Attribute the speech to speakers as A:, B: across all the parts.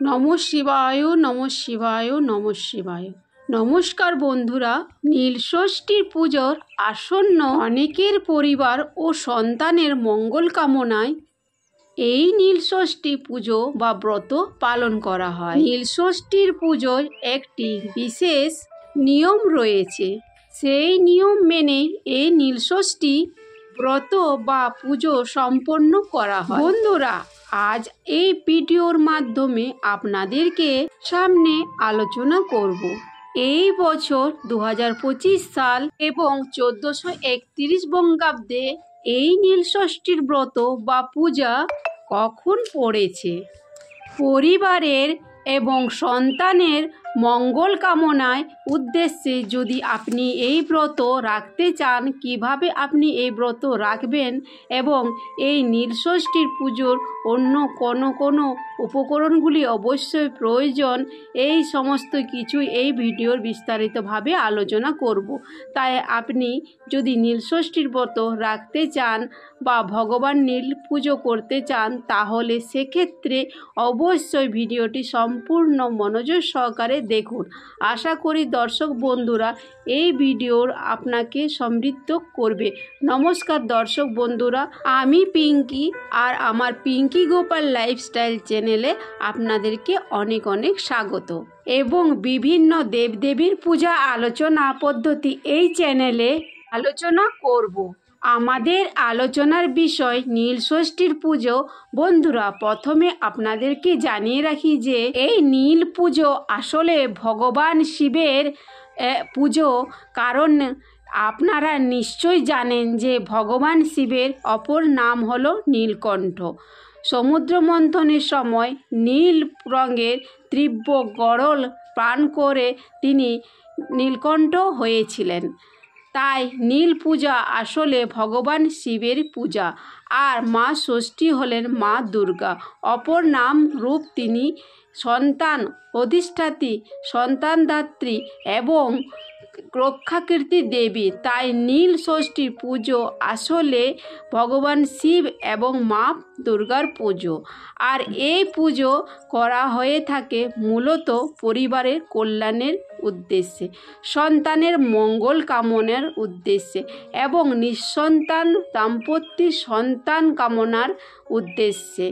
A: নমঃ শিবায় নমঃ শিবায় নমঃ শিবায়। নমস্কার বন্ধুরা, নীলষষ্ঠীর পুজোর আসন্ন অনেকের পরিবার ও সন্তানের মঙ্গল কামনায় এই নীলষষ্ঠী পুজো বা ব্রত পালন করা হয়। নীলষষ্ঠীর পুজোয় একটি বিশেষ নিয়ম রয়েছে। সেই নিয়ম মেনে এই নীলষষ্ঠী ব্রত বা পুজো সম্পন্ন করা হয়। বন্ধুরা, আজ এই ভিডিওর মাধ্যমে আপনাদেরকে সামনে আলোচনা করব এই বছর 2025 সাল এবং 1431 বঙ্গাব্দে এই নীলষষ্ঠীর ব্রত বা পূজা কখন পড়েছে। পরিবারের এবং সন্তানের মঙ্গল কামনায় উদ্দেশ্যে যদি আপনি এই ব্রত রাখতে চান, কিভাবে আপনি এই ব্রত রাখবেন এবং এই নীলষষ্ঠীর পুজোর অন্য কোনো উপকরণগুলি অবশ্যই প্রয়োজন, এই সমস্ত কিছু এই ভিডিওর বিস্তারিতভাবে আলোচনা করব। তাই আপনি যদি নীলষষ্ঠীর ব্রত রাখতে চান বা ভগবান নীল পুজো করতে চান, তাহলে সেক্ষেত্রে অবশ্যই ভিডিওটি সম্পূর্ণ মনোযোগ সহকারে দেখুন। আশা করি দর্শক বন্ধুরা এই ভিডিওর আপনাকে সমৃদ্ধ করবে। নমস্কার দর্শক বন্ধুরা, আমি পিঙ্কি আর আমার পিঙ্কি গোপাল লাইফস্টাইল চ্যানেলে আপনাদেরকে অনেক অনেক স্বাগত এবং বিভিন্ন দেবদেবীর পূজা আলোচনা পদ্ধতি এই চ্যানেলে আলোচনা করব। আমাদের আলোচনার বিষয় নীলষষ্ঠীর পুজো। বন্ধুরা, প্রথমে আপনাদেরকে জানিয়ে রাখি যে এই নীল পুজো আসলে ভগবান শিবের পুজো। কারণ আপনারা নিশ্চয়ই জানেন যে ভগবান শিবের অপর নাম হলো নীলকণ্ঠ। সমুদ্র মন্থনের সময় নীল রঙের তীব্র গরল পান করে তিনি নীলকণ্ঠ হয়েছিলেন। তাই নীল পূজা আসলে ভগবান শিবের পূজা। আর মা ষষ্ঠী হলেন মা দুর্গা, অপর নাম রূপ তিনি সন্তান অধিষ্ঠাত্রী, সন্তানদাত্রী এবং রক্ষাকৃতি দেবী। তাই নীল ষষ্ঠীর পুজো আসলে ভগবান শিব এবং মা দুর্গার পুজো। আর এই পুজো করা হয়ে থাকে মূলত পরিবারের কল্যাণের উদ্দেশ্যে, সন্তানের মঙ্গল কামনার উদ্দেশ্যে এবং নিঃসন্তান দাম্পত্যের সন্তান কামনার উদ্দেশ্যে।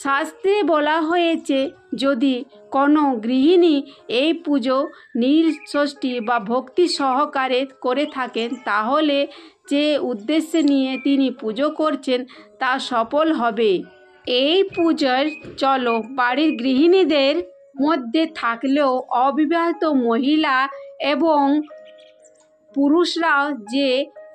A: শাস্ত্রে বলা হয়েছে যদি কোনো গৃহিণী এই পুজো নীলষষ্ঠী বা ভক্তি সহকারে করে থাকেন, তাহলে যে উদ্দেশ্যে নিয়ে তিনি পুজো করছেন তা সফল হবে। এই পূজার চলো বাড়ির গৃহিণীদের মধ্যে থাকলেও অবিবাহিত মহিলা এবং পুরুষরাও যে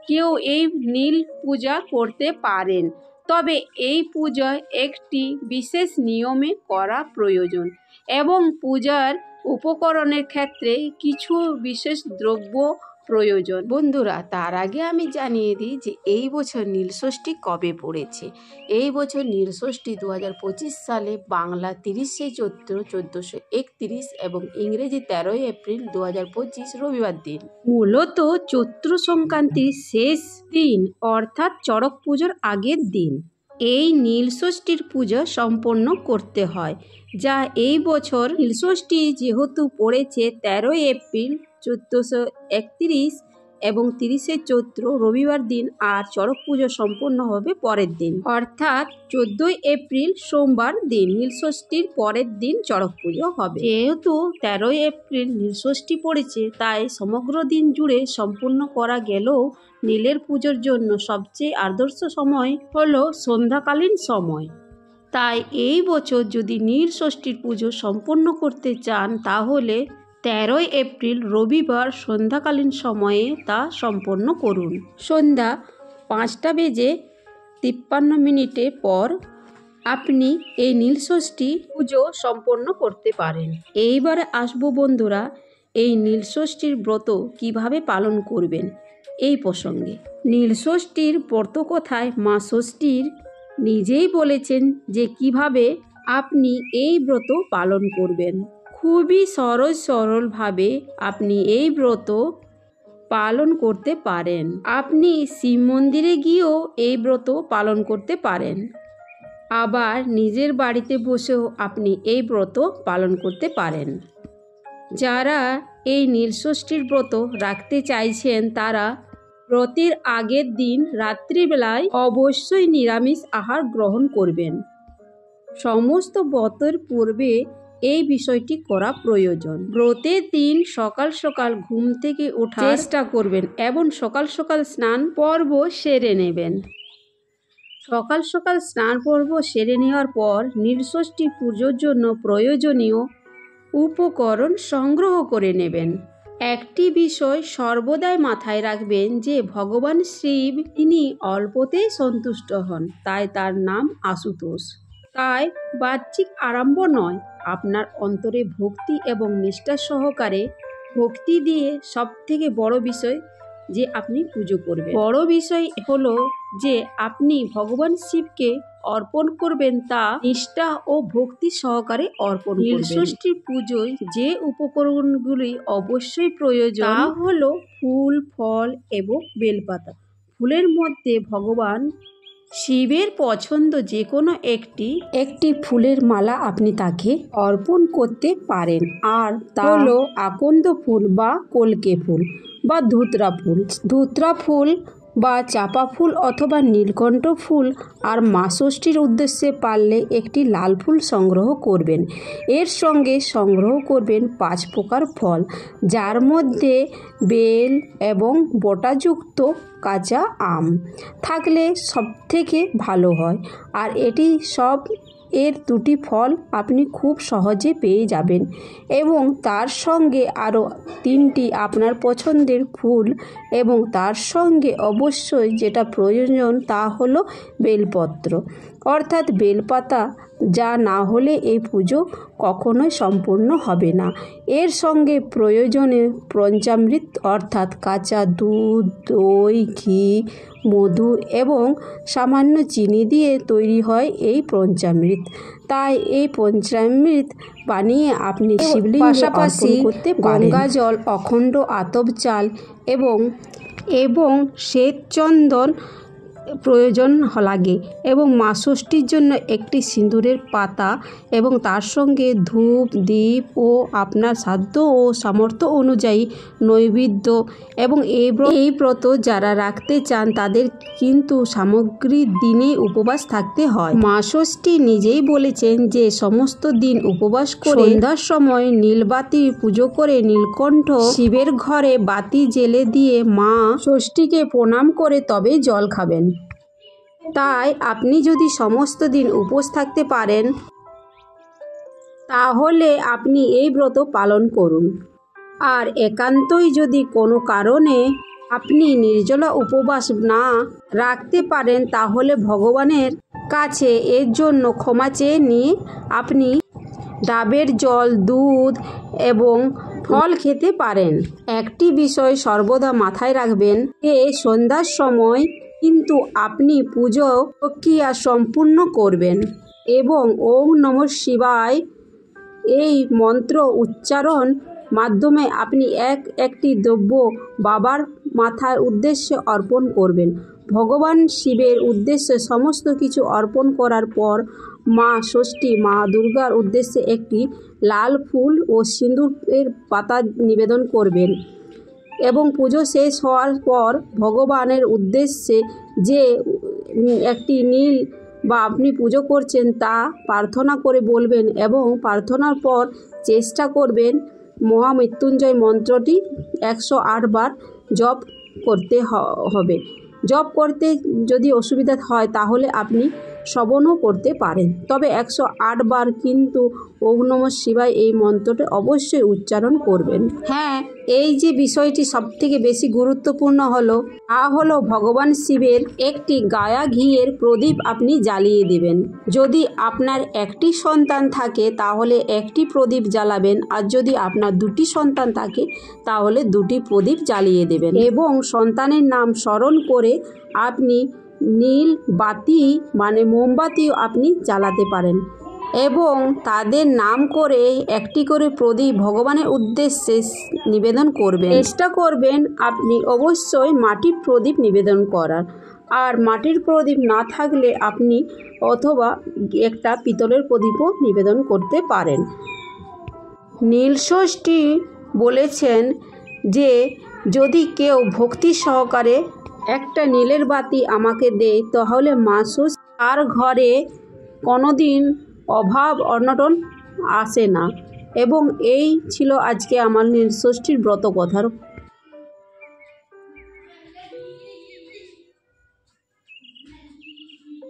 A: কেউ এই নীল পূজা করতে পারেন। তবে এই পূজা একটি বিশেষ নিয়মে করা প্রয়োজন এবং পূজার উপকরণের ক্ষেত্রে কিছু বিশেষ দ্রব্য প্রয়োজন। বন্ধুরা, তার আগে আমি জানিয়ে দিই যে এই বছর নীলষষ্ঠী কবে পড়েছে। এই বছর নীলষষ্ঠী 2025 সালে বাংলা 30শে চৈত্র 1431 এবং ইংরেজি 13 এপ্রিল 2025 রবিবার দিন। মূলত চৈত্র সংক্রান্তির শেষ দিন অর্থাৎ চড়ক পুজোর আগের দিন এই নীলষষ্ঠীর পূজা সম্পন্ন করতে হয়। যা এই বছর নীলষষ্ঠী যেহেতু পড়েছে 13 এপ্রিল 1431 এবং 30শে চৈত্র রবিবার দিন, আর চড়ক পুজো সম্পন্ন হবে পরের দিন অর্থাৎ 14 এপ্রিল সোমবার দিন। নীলষষ্ঠীর পরের দিন চড়ক পুজো হবে। যেহেতু 13 এপ্রিল নীলষষ্ঠী পড়েছে, তাই সমগ্র দিন জুড়ে সম্পূর্ণ করা গেলেও নীলের পুজোর জন্য সবচেয়ে আদর্শ সময় হলো সন্ধ্যাকালীন সময়। তাই এই বছর যদি নীলষষ্ঠীর পুজো সম্পন্ন করতে চান, তাহলে 13 এপ্রিল রবিবার সন্ধ্যাকালীন সময়ে তা সম্পন্ন করুন। সন্ধ্যা 5:53 পর আপনি এই নীলষষ্ঠী পুজো সম্পন্ন করতে পারেন। এইবারে আসবো বন্ধুরা এই নীলষষ্ঠীর ব্রত কিভাবে পালন করবেন এই প্রসঙ্গে। নীলষষ্ঠীর ব্রত কথায় মা ষষ্ঠীর নিজেই বলেছেন যে কিভাবে আপনি এই ব্রত পালন করবেন। খুবই সরলভাবে আপনি এই ব্রত পালন করতে পারেন। আপনি শিব মন্দিরে গিয়েও এই ব্রত পালন করতে পারেন। আবার নিজের বাড়িতে বসেও আপনি এই ব্রত পালন করতে পারেন। যারা এই নীলষষ্ঠীর ব্রত রাখতে চাইছেন তারা ব্রতের আগের দিন রাত্রিবেলায় অবশ্যই নিরামিষ আহার গ্রহণ করবেন। সমস্ত ব্রতের পূর্বে এই বিষয়টি করা প্রয়োজন। ব্রতের দিন সকাল সকাল ঘুম থেকে ওঠার চেষ্টা করবেন এবং সকাল সকাল স্নান পর্ব সেরে নেবেন। সকাল সকাল স্নান পর্ব সেরে নেওয়ার পর নীলষষ্ঠী পুজোর জন্য প্রয়োজনীয় উপকরণ সংগ্রহ করে নেবেন। একটি বিষয় সর্বদাই মাথায় রাখবেন যে ভগবান শিব তিনি অল্পতেই সন্তুষ্ট হন, তাই তার নাম আশুতোষ। তাই বাহ্যিক আড়ম্ব নয়, আপনার অন্তরে ভক্তি এবং নিষ্ঠা সহকারে ভক্তি দিয়ে সবথেকে বড় বিষয় যে আপনি পুজো করবেন। বড় বিষয় হলো যে আপনি ভগবান শিবকে অর্পণ করবেন তা নিষ্ঠা ও ভক্তি সহকারে অর্পণ করবেন। নীলষষ্ঠীর পুজোয় যে উপকরণগুলি অবশ্যই প্রয়োজন তা হলো ফুল, ফল এবং বেলপাতা। ফুলের মধ্যে ভগবান শিবের পছন্দ যে কোনো একটি ফুলের মালা আপনি তাকে অর্পণ করতে পারেন। আর তা হলো আকন্দ ফুল বা কলকে ফুল বা ধুতরা ফুল বা চাপা ফুল অথবা নীলকণ্ঠ ফুল। আর মা ষষ্ঠীর উদ্দেশ্যে পারলে একটি লাল ফুল সংগ্রহ করবেন। এর সঙ্গে সংগ্রহ করবেন 5 প্রকার ফল, যার মধ্যে বেল এবং বটাযুক্ত কাঁচা আম থাকলে সবথেকে ভালো হয়। আর এর 2টি ফল আপনি খুব সহজে পেয়ে যাবেন এবং তার সঙ্গে আরও 3টি আপনার পছন্দের ফুল এবং তার সঙ্গে অবশ্যই যেটা প্রয়োজন তা হলো বেলপত্র অর্থাৎ বেলপাতা, যা না হলে এই পুজো কখনোই সম্পূর্ণ হবে না। এর সঙ্গে প্রয়োজনে পঞ্চামৃত অর্থাৎ কাঁচা দুধ, দই, ঘি, মধু এবং সামান্য চিনি দিয়ে তৈরি হয় এই পঞ্চামৃত। তাই এই পঞ্চামৃত বানিয়ে আপনি শিবলিঙ্গে পাশাপাশি করতে পারেন। গঙ্গা জল, অখণ্ড আতপ চাল এবং শ্বেত চন্দন প্রয়োজন লাগে এবং মা ষষ্ঠীর জন্য একটি সিঁদুরের পাতা এবং তার সঙ্গে ধূপ, দীপ ও আপনার সাধ্য ও সামর্থ্য অনুযায়ী নৈবেদ্য। এবং এই ব্রত যারা রাখতে চান তাদের কিন্তু সামগ্রিক দিনেই উপবাস থাকতে হয়। মা ষষ্ঠী নিজেই বলেছেন যে সমস্ত দিন উপবাস করে সন্ধ্যার সময় নীলবাতি পুজো করে নীলকণ্ঠ শিবের ঘরে বাতি জ্বেলে দিয়ে মা ষষ্ঠীকে প্রণাম করে তবেই জল খাবেন। তাই আপনি যদি সমস্ত দিন উপোস থাকতে পারেন তাহলে আপনি এই ব্রত পালন করুন। আর একান্তই যদি কোনো কারণে আপনি নির্জলা উপবাস না রাখতে পারেন তাহলে ভগবানের কাছে এর জন্য ক্ষমা চেয়ে নিয়ে আপনি ডাবের জল, দুধ এবং ফল খেতে পারেন। একটি বিষয় সর্বদা মাথায় রাখবেন যে সন্ধ্যার সময় কিন্তু আপনি পুজো প্রক্রিয়া সম্পূর্ণ করবেন এবং ওম নমঃ শিবায় এই মন্ত্র উচ্চারণ মাধ্যমে আপনি একটি দ্রব্য বাবার মাথার উদ্দেশ্যে অর্পণ করবেন। ভগবান শিবের উদ্দেশ্যে সমস্ত কিছু অর্পণ করার পর মা ষষ্ঠী, মা দুর্গার উদ্দেশ্যে একটি লাল ফুল ও সিঁদুরের পাতা নিবেদন করবেন এবং পুজো শেষ হওয়ার পর ভগবানের উদ্দেশ্যে যে একটি নীল বা আপনি পুজো করছেন তা প্রার্থনা করে বলবেন এবং প্রার্থনার পর চেষ্টা করবেন মহামৃত্যুঞ্জয় মন্ত্রটি 108 বার জপ করতে হবে। জপ করতে যদি অসুবিধা হয় তাহলে আপনি শ্রবণও করতে পারেন, তবে 108 বার কিন্তু ওম নমঃ শিবায় এই মন্ত্রটি অবশ্যই উচ্চারণ করবেন। হ্যাঁ, এই যে বিষয়টি সবথেকে বেশি গুরুত্বপূর্ণ তা হলো ভগবান শিবের একটি গায়া ঘিয়ের প্রদীপ আপনি জ্বালিয়ে দেবেন। যদি আপনার একটি সন্তান থাকে তাহলে একটি প্রদীপ জ্বালাবেন, আর যদি আপনার 2টি সন্তান থাকে তাহলে 2টি প্রদীপ জ্বালিয়ে দেবেন এবং সন্তানের নাম স্মরণ করে আপনি নীল বাতি মানে মোমবাতিও আপনি জ্বালাতে পারেন এবং তাদের নাম করে একটি করে প্রদীপ ভগবানের উদ্দেশ্যে নিবেদন করবেন। চেষ্টা করবেন আপনি অবশ্যই মাটির প্রদীপ নিবেদন করার। আর মাটির প্রদীপ না থাকলে আপনি অথবা একটা পিতলের প্রদীপও নিবেদন করতে পারেন। নীলষষ্ঠী বলেছেন যে যদি কেউ ভক্তি সহকারে একটা নীলের বাতি আমাকে দেয় তাহলে মা ষষ্ঠী তার ঘরে কোনোদিন অভাব অনটন আসে না। এবং এই ছিল আজকে আমার নীলষষ্ঠীর ব্রত কথার